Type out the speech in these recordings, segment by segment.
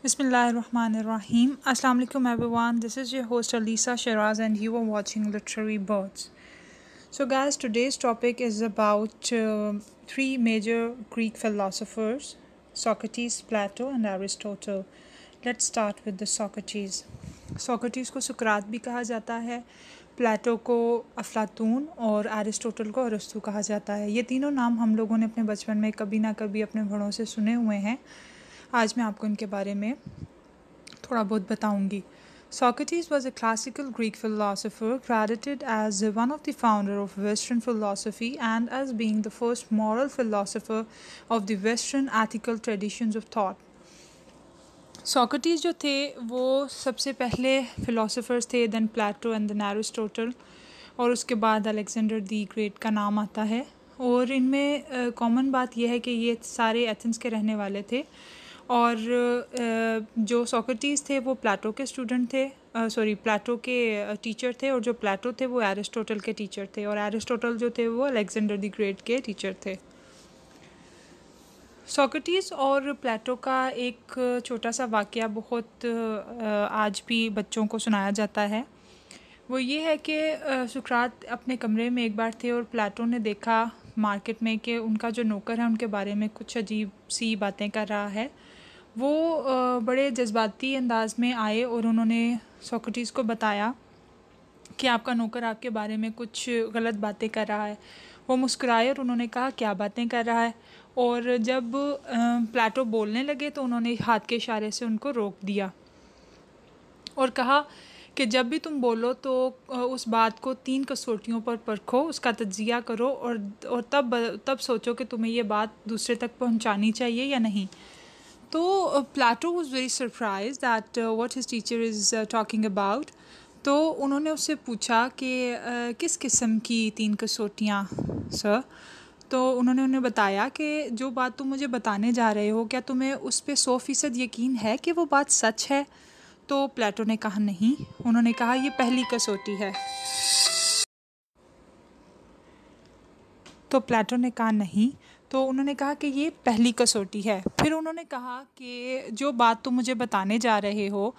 Bismillahirrahmanirrahim. Assalamu alaikum everyone. This is your host Alisa Shiraz and you are watching Literary Birds. So guys, today's topic is about three major Greek philosophers, Socrates, Plato and Aristotle. Let's start with the Socrates. Socrates को सुकरात भी कहा जाता है, प्लेटो को अफलातून और Aristotle को अरस्तु कहा जाता है। ये तीनों नाम हम लोगों ने अपने बचपन में कभी ना कभी अपने बड़ों से सुने हुए हैं। आज मैं आपको इनके बारे में थोड़ा बहुत बताऊंगी। Socrates was a classical Greek philosopher credited as one of the founder of Western philosophy and as being the first moral philosopher of the Western ethical traditions of thought. Socrates जो थे वो सबसे पहले philosophers थे, then Plato and then Aristotle, और उसके बाद Alexander the great का नाम आता है। और इनमें कॉमन बात यह है कि ये सारे एथेंस के रहने वाले थे और जो सोक्रेटिस थे वो प्लेटो के स्टूडेंट थे, प्लेटो के टीचर थे, और जो प्लेटो थे वो एरिस्टोटल के टीचर थे, और एरिस्टोटल जो थे वो अलेक्जेंडर द ग्रेट के टीचर थे। सोक्रेटिस और प्लेटो का एक छोटा सा वाक़या बहुत आज भी बच्चों को सुनाया जाता है। वो ये है कि सुकरात अपने कमरे में एक बार थे और प्लेटो ने देखा मार्केट में कि उनका जो नौकर है उनके बारे में कुछ अजीब सी बातें कर रहा है। वो बड़े जज्बाती अंदाज में आए और उन्होंने सोक्रेटिस को बताया कि आपका नौकर आपके बारे में कुछ गलत बातें कर रहा है। वो मुस्कुराए और उन्होंने कहा क्या बातें कर रहा है, और जब प्लेटो बोलने लगे तो उन्होंने हाथ के इशारे से उनको रोक दिया और कहा कि जब भी तुम बोलो तो उस बात को 3 कसौटियों पर परखो, उसका तज्जिया करो और तब सोचो कि तुम्हें ये बात दूसरे तक पहुंचानी चाहिए या नहीं। तो Plato was very surprise that what his teacher is talking about. तो उन्होंने उससे पूछा कि किस किस्म की 3 कसौटियाँ सर। तो उन्होंने उन्हें बताया कि जो बात तुम मुझे बताने जा रहे हो क्या तुम्हें उस पर 100% यकीन है कि वो बात सच है। तो प्लेटो ने कहा नहीं। उन्होंने कहा ये पहली कसौटी है। तो प्लेटो ने कहा नहीं। तो उन्होंने कहा कि ये पहली कसौटी है। फिर उन्होंने कहा कि जो बात तुम मुझे बताने जा रहे हो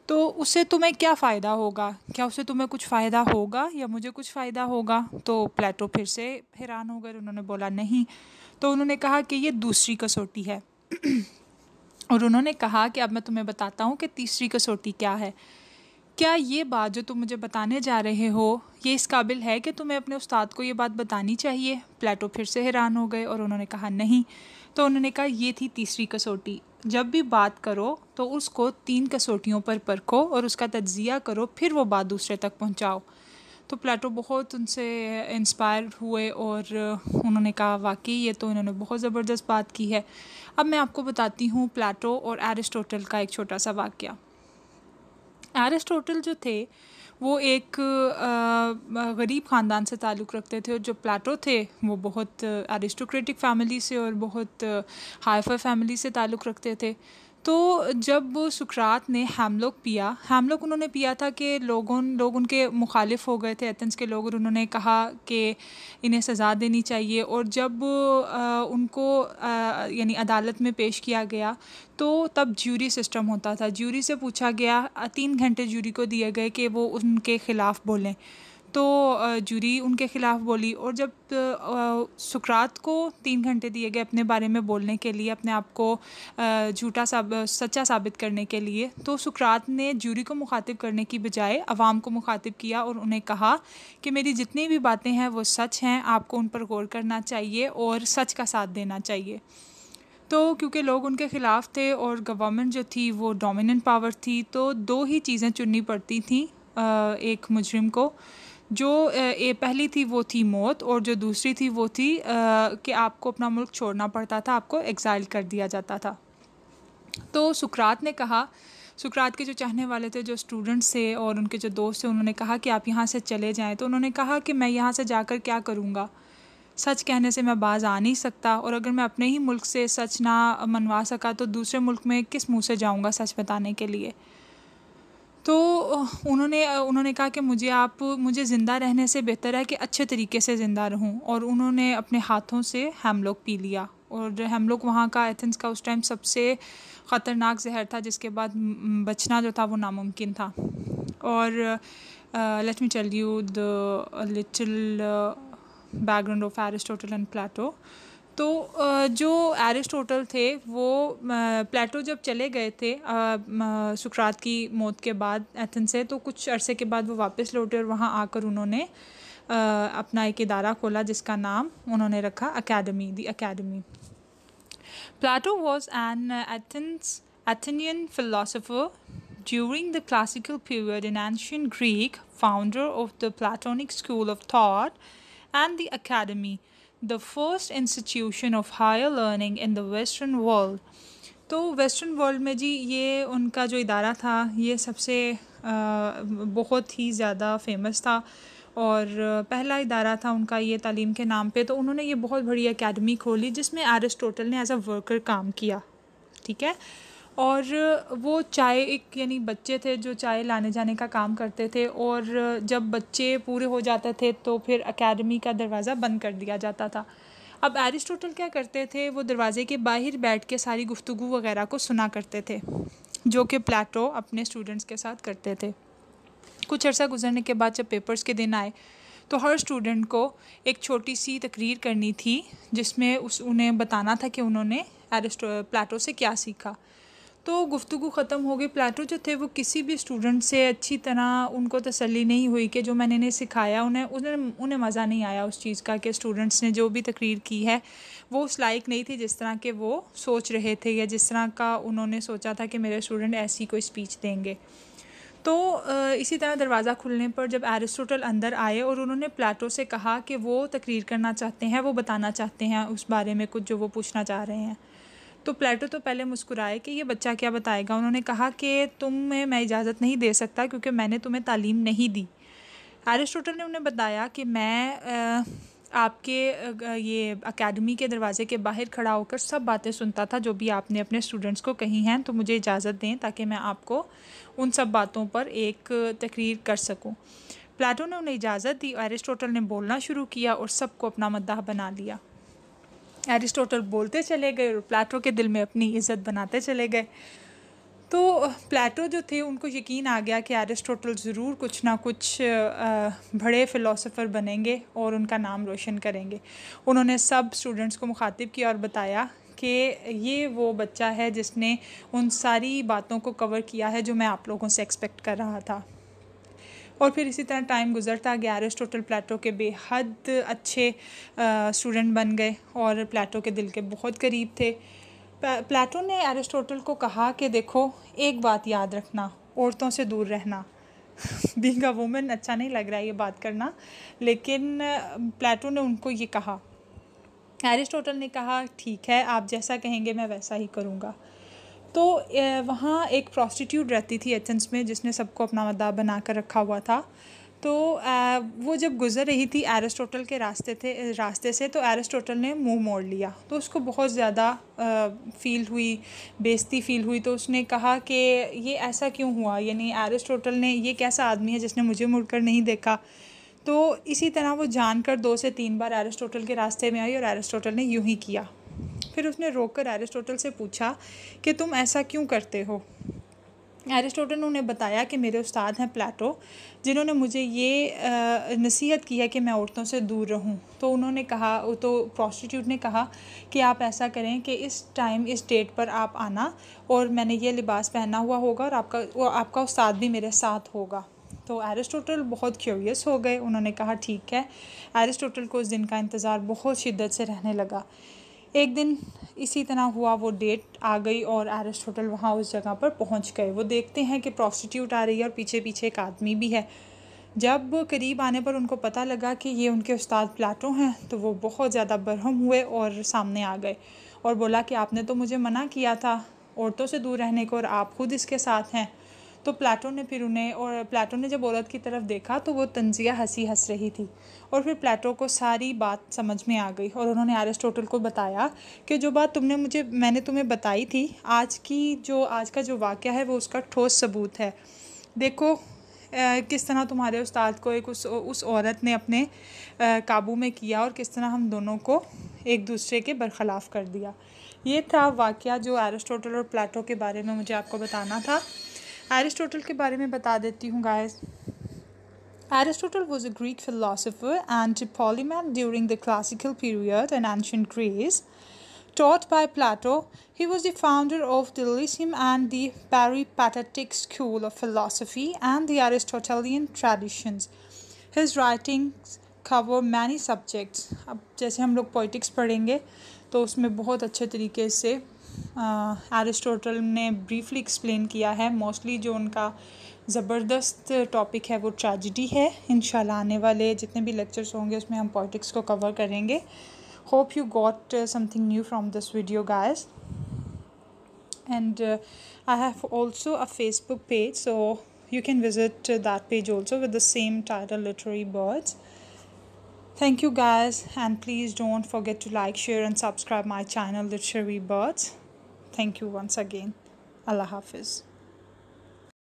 तो उससे तुम्हें क्या फ़ायदा होगा, क्या उससे तुम्हें कुछ फ़ायदा होगा या मुझे कुछ फ़ायदा होगा। तो प्लेटो फिर से हैरान हो गए, उन्होंने बोला नहीं। तो उन्होंने कहा कि ये दूसरी कसौटी है और उन्होंने कहा कि अब मैं तुम्हें बताता हूँ कि तीसरी कसौटी क्या है। क्या ये बात जो तुम मुझे बताने जा रहे हो ये इस काबिल है कि तुम्हें अपने उस्ताद को ये बात बतानी चाहिए। प्लेटो फिर से हैरान हो गए और उन्होंने कहा नहीं। तो उन्होंने कहा ये थी तीसरी कसौटी, जब भी बात करो तो उसको 3 कसौटियों पर परखो और उसका तज्जिया करो, फिर वो बात दूसरे तक पहुंचाओ। तो प्लेटो बहुत उनसे इंस्पायर हुए और उन्होंने कहा वाकई ये तो इन्होंने बहुत ज़बरदस्त बात की है। अब मैं आपको बताती हूँ प्लेटो और एरिस्टोटल का एक छोटा सा वाक़या। एरिस्टोटल जो थे वो एक गरीब ख़ानदान से ताल्लुक़ रखते थे और जो प्लेटो थे वो बहुत एरिस्टोक्रेटिक फ़ैमिली से और बहुत हाई-फाई फ़ैमिली से ताल्लुक़ रखते थे। तो जब सुकरात ने हैमलॉक उन्होंने पिया था कि लोग उनके मुखालिफ हो गए थे, एथेंस के लोग, और उन्होंने कहा कि इन्हें सज़ा देनी चाहिए। और जब उनको यानी अदालत में पेश किया गया तो तब ज्यूरी सिस्टम होता था। ज्यूरी से पूछा गया, 3 घंटे ज्यूरी को दिए गए कि वो उनके ख़िलाफ़ बोलें। तो ज्यूरी उनके ख़िलाफ़ बोली और जब सुकरात को 3 घंटे दिए गए अपने बारे में बोलने के लिए, अपने आप को सच्चा साबित करने के लिए, तो सुकरात ने ज्यूरी को मुखातिब करने की बजाय अवाम को मुखातिब किया और उन्हें कहा कि मेरी जितनी भी बातें हैं वो सच हैं, आपको उन पर गौर करना चाहिए और सच का साथ देना चाहिए। तो क्योंकि लोग उनके ख़िलाफ़ थे और गवर्नमेंट जो थी वो डोमिनेंट पावर थी, तो 2 ही चीज़ें चुननी पड़ती थी एक मुजरिम को। जो पहली थी वो थी मौत और जो दूसरी थी वो थी कि आपको अपना मुल्क छोड़ना पड़ता था, आपको एग्ज़ाइल कर दिया जाता था। तो सुकरात ने कहा, सुकरात के जो चाहने वाले थे, जो स्टूडेंट्स थे और उनके जो दोस्त थे, उन्होंने कहा कि आप यहाँ से चले जाएं। तो उन्होंने कहा कि मैं यहाँ से जाकर क्या करूँगा, सच कहने से मैं बाज़ आ नहीं सकता, और अगर मैं अपने ही मुल्क से सच ना मनवा सका तो दूसरे मुल्क में किस मुँह से जाऊँगा सच बताने के लिए। तो उन्होंने कहा कि मुझे ज़िंदा रहने से बेहतर है कि अच्छे तरीके से ज़िंदा रहूं, और उन्होंने अपने हाथों से हैमलॉक पी लिया और हम लोग वहाँ का एथेंस का उस टाइम सबसे ख़तरनाक जहर था जिसके बाद बचना जो था वो नामुमकिन था। और let me tell you the little background of Aristotle and Plato. तो जो एरिस्टोटल थे वो प्लेटो जब चले गए थे सुकरात की मौत के बाद एथेंस से, तो कुछ अरसे के बाद वो वापस लौटे और वहाँ आकर उन्होंने अपना एक इदारा खोला जिसका नाम उन्होंने रखा academy, the academy. Plato was an Athenian philosopher during the classical period in ancient Greek, founder of the Platonic school of thought and the academy, the first institution of higher learning in the Western world. तो western world में जी ये उनका जो इदारा था ये सबसे बहुत ही ज़्यादा फेमस था और पहला इदारा था उनका ये तालीम के नाम पे। तो उन्होंने ये बहुत बड़ी एकेडमी खोली जिसमें एरिस्टोटल ने एज अ वर्कर काम किया, ठीक है। और वो चाय एक यानी बच्चे थे जो चाय लाने जाने का काम करते थे, और जब बच्चे पूरे हो जाते थे तो फिर एकेडमी का दरवाज़ा बंद कर दिया जाता था। अब एरिस्टोटल क्या करते थे, वो दरवाजे के बाहर बैठ के सारी गुफ्तगू वगैरह को सुना करते थे जो कि प्लेटो अपने स्टूडेंट्स के साथ करते थे। कुछ अर्सा गुजरने के बाद जब पेपर्स के दिन आए तो हर स्टूडेंट को एक छोटी सी तकरीर करनी थी जिसमें उन्हें बताना था कि उन्होंने प्लेटो से क्या सीखा। तो गुफ्तगू ख़त्म हो गई। प्लेटो जो थे वो किसी भी स्टूडेंट से अच्छी तरह उनको तसल्ली नहीं हुई कि जो मैंने इन्हें सिखाया उन्हें मज़ा नहीं आया उस चीज़ का कि स्टूडेंट्स ने जो भी तकरीर की है वो उस लायक नहीं थी जिस तरह के वो सोच रहे थे या जिस तरह का उन्होंने सोचा था कि मेरे स्टूडेंट ऐसी कोई स्पीच देंगे। तो इसी तरह दरवाज़ा खुलने पर जब एरिस्टोटल अंदर आए और उन्होंने प्लेटो से कहा कि वो तकरीर करना चाहते हैं, वो बताना चाहते हैं उस बारे में कुछ जो वो पूछना चाह रहे हैं। तो प्लेटो तो पहले मुस्कुराए कि ये बच्चा क्या बताएगा। उन्होंने कहा कि तुम्हें मैं इजाज़त नहीं दे सकता क्योंकि मैंने तुम्हें तालीम नहीं दी। एरिस्टोटल ने उन्हें बताया कि मैं आपके ये एकेडमी के दरवाज़े के बाहर खड़ा होकर सब बातें सुनता था जो भी आपने अपने स्टूडेंट्स को कही हैं, तो मुझे इजाज़त दें ताकि मैं आपको उन सब बातों पर एक तकरीर कर सकूं। प्लेटो ने उन्हें इजाज़त दी। एरिस्टोटल ने बोलना शुरू किया और सबको अपना मद्दाह बना लिया। एरिस्टोटल बोलते चले गए और प्लेटो के दिल में अपनी इज़्ज़त बनाते चले गए। तो प्लेटो जो थे उनको यकीन आ गया कि एरिस्टोटल ज़रूर कुछ ना कुछ बड़े फ़िलासफ़र बनेंगे और उनका नाम रोशन करेंगे। उन्होंने सब स्टूडेंट्स को मुखातिब किया और बताया कि ये वो बच्चा है जिसने उन सारी बातों को कवर किया है जो मैं आप लोगों से एक्सपेक्ट कर रहा था। और फिर इसी तरह टाइम गुजरता गया। एरिस्टोटल प्लेटो के बेहद अच्छे स्टूडेंट बन गए और प्लेटो के दिल के बहुत करीब थे। प्लेटो ने एरिस्टोटल को कहा कि देखो एक बात याद रखना, औरतों से दूर रहना। बीइंग अ वुमन अच्छा नहीं लग रहा है ये बात करना, लेकिन प्लेटो ने उनको ये कहा। एरिस्टोटल ने कहा ठीक है, आप जैसा कहेंगे मैं वैसा ही करूँगा। तो वहाँ एक प्रॉस्टिट्यूट रहती थी एथेंस में जिसने सबको अपना मद्दाह बना कर रखा हुआ था। तो वो जब गुज़र रही थी एरिस्टोटल के रास्ते से, तो एरिस्टोटल ने मुंह मोड़ लिया। तो उसको बहुत ज़्यादा बेइज्जती फ़ील हुई। तो उसने कहा कि ये ऐसा क्यों हुआ, यानी एरिस्टोटल ने, ये कैसा आदमी है जिसने मुझे मुड़कर नहीं देखा। तो इसी तरह वो जानकर 2 से 3 बार एरिस्टोटल के रास्ते में आई और एरिस्टोटल ने यूं ही किया। फिर उसने रोककर एरिस्टोटल से पूछा कि तुम ऐसा क्यों करते हो। एरिस्टोटल ने उन्हें बताया कि मेरे उस्ताद हैं प्लेटो, जिन्होंने मुझे ये नसीहत की है कि मैं औरतों से दूर रहूं। तो प्रॉस्टिट्यूट ने कहा कि आप ऐसा करें कि इस टाइम इस डेट पर आप आना और मैंने ये लिबास पहना हुआ होगा और आपका उस्ताद भी मेरे साथ होगा। तो एरिस्टोटल बहुत क्यूरियस हो गए। उन्होंने कहा ठीक है। एरिस्टोटल को उस दिन का इंतज़ार बहुत शिद्दत से रहने लगा। एक दिन इसी तरह हुआ, वो डेट आ गई और एरिस्टोटल वहाँ उस जगह पर पहुँच गए। वो देखते हैं कि प्रॉस्टिट्यूट आ रही है और पीछे पीछे एक आदमी भी है। जब करीब आने पर उनको पता लगा कि ये उनके उस्ताद प्लेटो हैं, तो वो बहुत ज़्यादा बरहम हुए और सामने आ गए और बोला कि आपने तो मुझे मना किया था औरतों से दूर रहने को और आप खुद इसके साथ हैं। तो प्लेटो ने जब औरत की तरफ देखा तो वो तंजिया हंसी हंस रही थी और फिर प्लेटो को सारी बात समझ में आ गई और उन्होंने एरिस्टोटल को बताया कि जो बात मैंने तुम्हें बताई थी, आज का जो वाक़या है वो उसका ठोस सबूत है। देखो किस तरह तुम्हारे उस्ताद को एक उस औरत ने अपने काबू में किया और किस तरह हम दोनों को एक दूसरे के बरखिलाफ़ कर दिया। ये था वाक़या जो एरिस्टोटल और प्लेटो के बारे में मुझे आपको बताना था। एरिस्टोटल के बारे में बता देती हूँ guys. Aristotle was a Greek philosopher and polymath during the classical period in ancient Greece. Taught by Plato, he was the founder of the Lyceum and the Peripatetic school of philosophy and the Aristotelian traditions. His writings cover many subjects. अब जैसे हम लोग politics पढ़ेंगे तो उसमें बहुत अच्छे तरीके से एरिस्टोटल ने ब्रीफली एक्सप्लेन किया है। मोस्टली जो उनका ज़बरदस्त टॉपिक है वो ट्रेजिडी है। इंशाल्लाह आने वाले जितने भी लेक्चर्स होंगे उसमें हम पॉलिटिक्स को कवर करेंगे। Hope you got something new from this video, guys. And I have also a Facebook page, so you can visit that page also with the same title, Literary Birds. Thank you guys, and please don't forget to like, share and subscribe my channel, Literary Birds. Thank you once again. Allah Hafiz.